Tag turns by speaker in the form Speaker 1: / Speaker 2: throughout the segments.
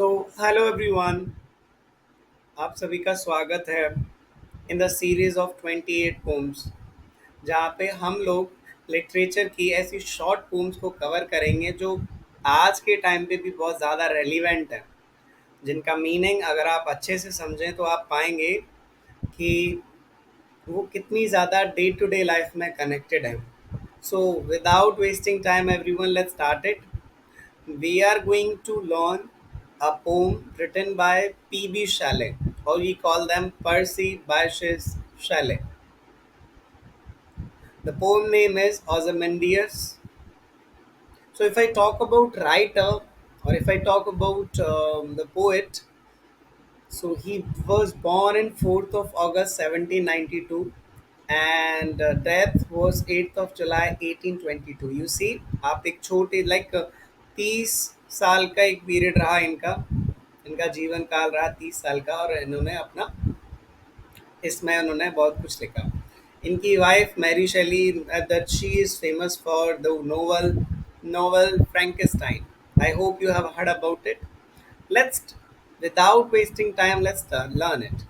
Speaker 1: Hello everyone, आप सभी का स्वागत है in the series of 28 poems, जहाँ पे हम लोग लिटरेचर की ऐसी शॉर्ट पोम्स को कवर करेंगे जो आज के टाइम पे भी बहुत ज़्यादा रेलिवेंट है, जिनका मीनिंग अगर आप अच्छे से समझें तो आप पाएंगे कि वो कितनी ज़्यादा डे टू डे लाइफ में कनेक्टेड है। So without wasting time everyone, let's start it. We are going to learn a poem written by P.B. Shelley, or we call them Percy Bysshe Shelley. The poem name is Ozymandias. So, if I talk about writer, or if I talk about the poet, so he was born in 4th of August 1792, and death was 8th of July 1822. You see, आप एक छोटे 30 साल का एक period रहा इनका इनका जीवन काल रहा 30 साल का, और इन्होंने अपना इसमें उन्होंने बहुत कुछ लिखा। इनकी wife Mary Shelley, that she is famous for the novel Frankenstein. I hope you have heard about it. Let's, without wasting time, let's learn it.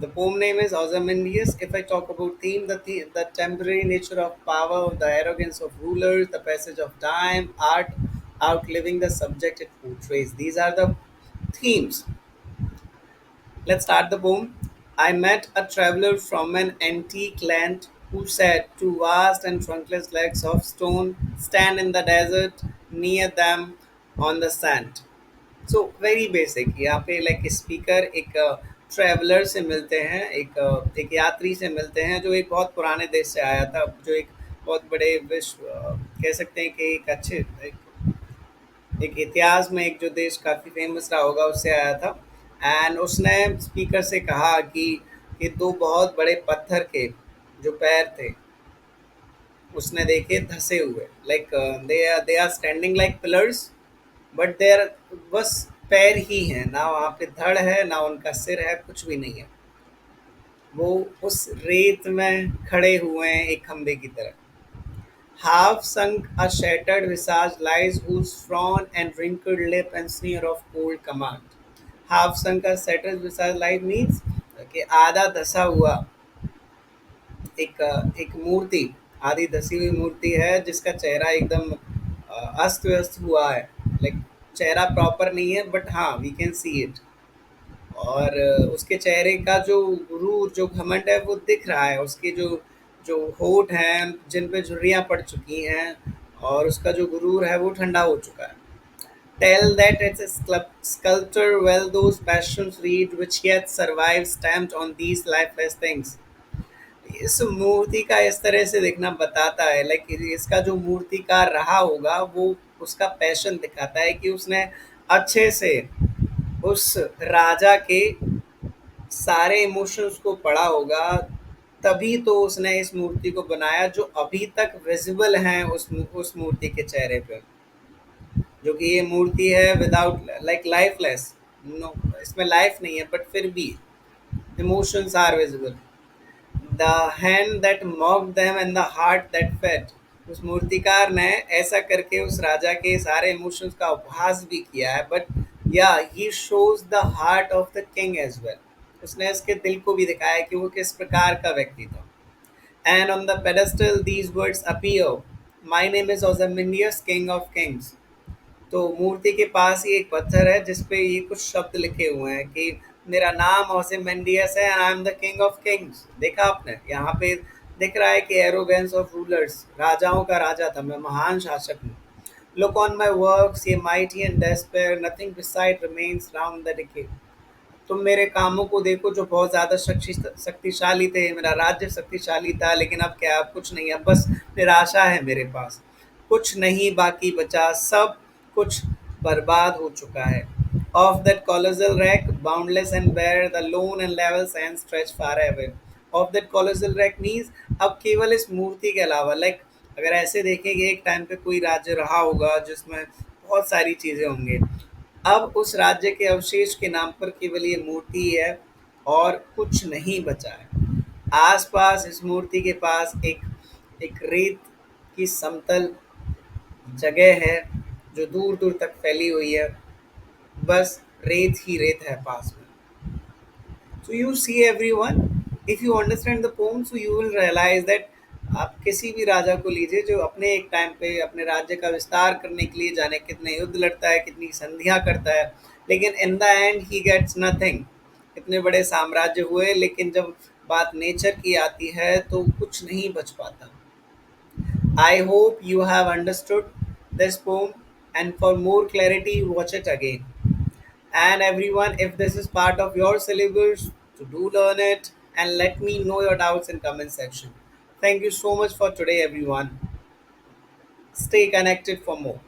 Speaker 1: The poem name is Ozymandias. If I talk about theme, the temporary nature of power, the arrogance of rulers, the passage of time, art outliving the subject it portrays. These are the themes. Let's start the poem. I met a traveler from an antique land who said, two vast and trunkless legs of stone stand in the desert, near them on the sand. So very basic, यहाँ पे like speaker एक traveller से मिलते हैं, एक यात्री से मिलते हैं जो एक बहुत पुराने देश से आया था, जो एक बहुत बड़े विश्व कह सकते हैं कि एक अच्छे एक इतिहास में एक जो देश काफ़ी फेमस रहा होगा उससे आया था। एंड उसने स्पीकर से कहा कि दो बहुत बड़े पत्थर के जो पैर थे उसने देखे धसे हुए, like they are standing like pillars, but there बस पैर ही हैं, ना वहाँ पे धड़ है ना उनका सिर है, कुछ भी नहीं है। वो उस रेत में खड़े हुए हैं एक खंबे की तरह। Half sunk, a shattered visage lies, whose frown and wrinkled lip and sneer of cold command. Half sunk, a shattered visage lies means कि आधा धसा हुआ एक मूर्ति, आधी धसी हुई मूर्ति है जिसका चेहरा एकदम अस्त व्यस्त हुआ है, लाइक चेहरा प्रॉपर नहीं है, बट हाँ वी कैन सी इट। और उसके चेहरे का जो गुरूर, जो घमंड है वो दिख रहा है, उसके जो जो होठ हैं जिन पे झुर्रियाँ पड़ चुकी हैं, और उसका जो गुरूर है वो ठंडा हो चुका है। Tell that it's a sculptor well those passions read which yet survive stamped on these lifeless things. इस मूर्ति का इस तरह से देखना बताता है, लाइक इसका जो मूर्तिकार रहा होगा वो उसका पैशन दिखाता है कि उसने अच्छे से उस राजा के सारे इमोशंस को पढ़ा होगा, तभी तो उसने इस मूर्ति को बनाया जो अभी तक विजिबल हैं उस मूर्ति के चेहरे पे। जो कि ये मूर्ति है विदाउट लाइक लाइफलेस, नो इसमें लाइफ नहीं है, बट फिर भी emotions are visible. The hand that mock them and the heart that fed. उस मूर्तिकार ने ऐसा करके उस राजा के सारे इमोशंस का उपहास भी किया है, बट या he shows the heart of the king as well. उसने इसके दिल को भी दिखाया कि वो किस प्रकार का व्यक्ति था। And on the pedestal these words appear, my name is Ozymandias king of kings. तो मूर्ति के पास ही एक पत्थर है जिसपे ये कुछ शब्द लिखे हुए हैं कि मेरा नाम ओzymandias है and I am the king of Kings. देखा आपने, यहाँ पे दिख रहा है कि एरोगेंस ऑफ रूलर्स, राजाओं का राजा था, मैं महान शासक हूँ। लुक ऑन माई वर्क्स, ये mighty and despair, nothing beside remains round the decay. तुम मेरे कामों को देखो जो बहुत ज़्यादा शक्तिशाली थे, मेरा राज्य शक्तिशाली था, लेकिन अब क्या, अब कुछ नहीं है, बस निराशा है मेरे पास, कुछ नहीं बाकी बचा, सब कुछ बर्बाद हो चुका है। Of that colossal wreck, boundless and bare, the lone and level sands stretch far away. Of that colossal wreck means अब केवल इस मूर्ति के अलावा, लाइक अगर ऐसे देखेंगे एक टाइम पे कोई राज्य रहा होगा जिसमें बहुत सारी चीज़ें होंगे, अब उस राज्य के अवशेष के नाम पर केवल ये मूर्ति है और कुछ नहीं बचा है। आसपास इस मूर्ति के पास एक एक रेत की समतल जगह है जो दूर दूर तक फैली हुई है, बस रेत ही रेत है पास में. So you see everyone, if you understand the poem, so you will realize that आप किसी भी राजा को लीजिए जो अपने एक टाइम पे अपने राज्य का विस्तार करने के लिए जाने कितने युद्ध लड़ता है, कितनी संधियां करता है, लेकिन in the end he gets nothing. इतने बड़े साम्राज्य हुए लेकिन जब बात नेचर की आती है तो कुछ नहीं बच पाता. I hope you have understood this poem, and for more clarity watch it again. And everyone, if this is part of your syllabus, to do learn it and let me know your doubts in comment section. Thank you so much for today everyone. Stay connected for more.